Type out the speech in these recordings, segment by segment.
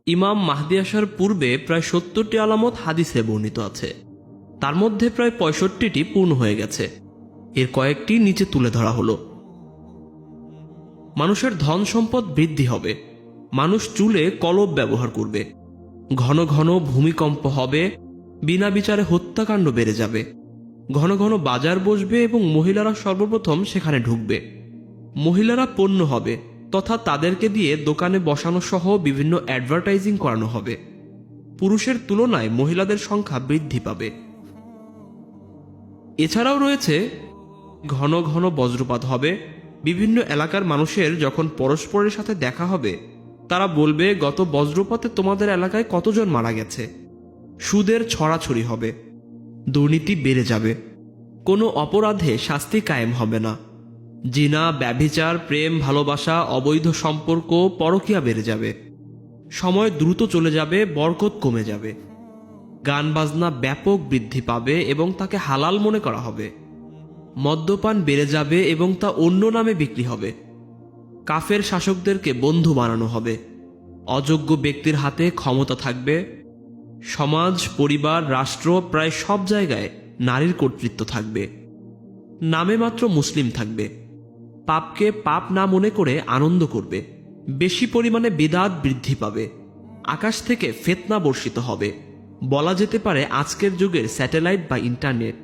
ইমাম মাহদী আসার পূর্বে প্রায় ৭০টি আলামত হাদিসে বর্ণিত আছে। তার মধ্যে প্রায় ৬৫টি পূর্ণ হয়ে গেছে। এর কয়েকটি নিচে তুলে ধরা হলো। মানুষের ধন সম্পদ বৃদ্ধি হবে। মানুষ চুলে কলব ব্যবহার করবে। ঘন ঘন ভূমিকম্প হবে। বিনা বিচারে হত্যাকাণ্ড বেড়ে যাবে। ঘন ঘন বাজার বসবে এবং মহিলারা সর্বপ্রথম সেখানে ঢুকবে। মহিলারা পণ্য হবে তথা তাদেরকে দিয়ে দোকানে বসানো সহ বিভিন্ন অ্যাডভার্টাইজিং করানো হবে। পুরুষের তুলনায় মহিলাদের সংখ্যা বৃদ্ধি পাবে। এছাড়াও রয়েছে ঘন ঘন বজ্রপাত হবে। বিভিন্ন এলাকার মানুষের যখন পরস্পরের সাথে দেখা হবে, তারা বলবে, গত বজ্রপাতে তোমাদের এলাকায় কতজন মারা গেছে। সুদের ছড়াছড়ি হবে। দুর্নীতি বেড়ে যাবে। কোনো অপরাধে শাস্তি কায়েম হবে না। জিনা, ব্যভিচার, প্রেম, ভালোবাসা, অবৈধ সম্পর্ক, পরকীয়া বেড়ে যাবে। সময় দ্রুত চলে যাবে, বরকত কমে যাবে। গান বাজনা ব্যাপক বৃদ্ধি পাবে এবং তাকে হালাল মনে করা হবে। মদ্যপান বেড়ে যাবে এবং তা অন্য নামে বিক্রি হবে। কাফের শাসকদেরকে বন্ধু বানানো হবে। অযোগ্য ব্যক্তির হাতে ক্ষমতা থাকবে। সমাজ, পরিবার, রাষ্ট্র প্রায় সব জায়গায় নারীর কর্তৃত্ব থাকবে। নামে মাত্র মুসলিম থাকবে। পাপকে পাপ না মনে করে আনন্দ করবে। বেশি পরিমাণে বিদআত বৃদ্ধি পাবে। আকাশ থেকে ফিতনা বর্ষিত হবে। বলা যেতে পারে আজকের যুগের স্যাটেলাইট বা ইন্টারনেট।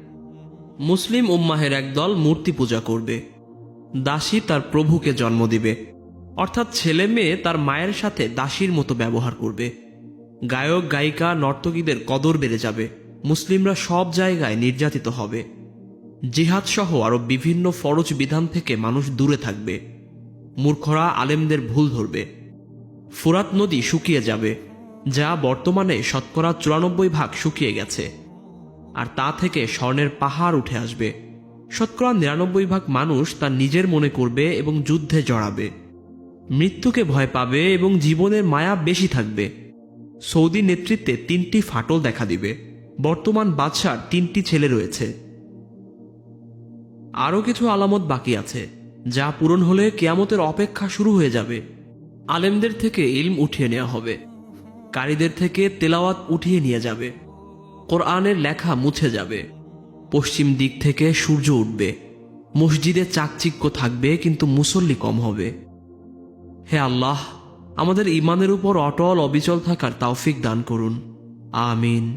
মুসলিম উম্মাহের একদল মূর্তি পূজা করবে। দাসী তার প্রভুকে জন্ম দিবে, অর্থাৎ ছেলে মেয়ে তার মায়ের সাথে দাসীর মতো ব্যবহার করবে। গায়ক, গায়িকা, নর্তকীদের কদর বেড়ে যাবে। মুসলিমরা সব জায়গায় নির্যাতিত হবে। জিহাদ সহ আরও বিভিন্ন ফরজ বিধান থেকে মানুষ দূরে থাকবে। মূর্খরা আলেমদের ভুল ধরবে। ফুরাত নদী শুকিয়ে যাবে, যা বর্তমানে শতকরা ৯৪% শুকিয়ে গেছে। আর তা থেকে স্বর্ণের পাহাড় উঠে আসবে। শতকরা ৯৯% মানুষ তা নিজের মনে করবে এবং যুদ্ধে জড়াবে। মৃত্যুকে ভয় পাবে এবং জীবনের মায়া বেশি থাকবে। সৌদি নেতৃত্বে ৩টি ফাটল দেখা দিবে। বর্তমান বাদশার ৩টি ছেলে রয়েছে। আরও কিছু আলামত বাকি আছে, যা পূরণ হলে কিয়ামতের অপেক্ষা শুরু হয়ে যাবে। আলেমদের থেকে ইলম উঠিয়ে নেওয়া হবে। কারীদের থেকে তেলাওয়াত উঠিয়ে নিয়ে যাবে। কোরআনের লেখা মুছে যাবে। পশ্চিম দিক থেকে সূর্য উঠবে। মসজিদে চাকচিক্য থাকবে, কিন্তু মুসল্লি কম হবে। হে আল্লাহ, আমাদের ঈমানের উপর অটল অবিচল থাকার তৌফিক দান করুন। আমিন।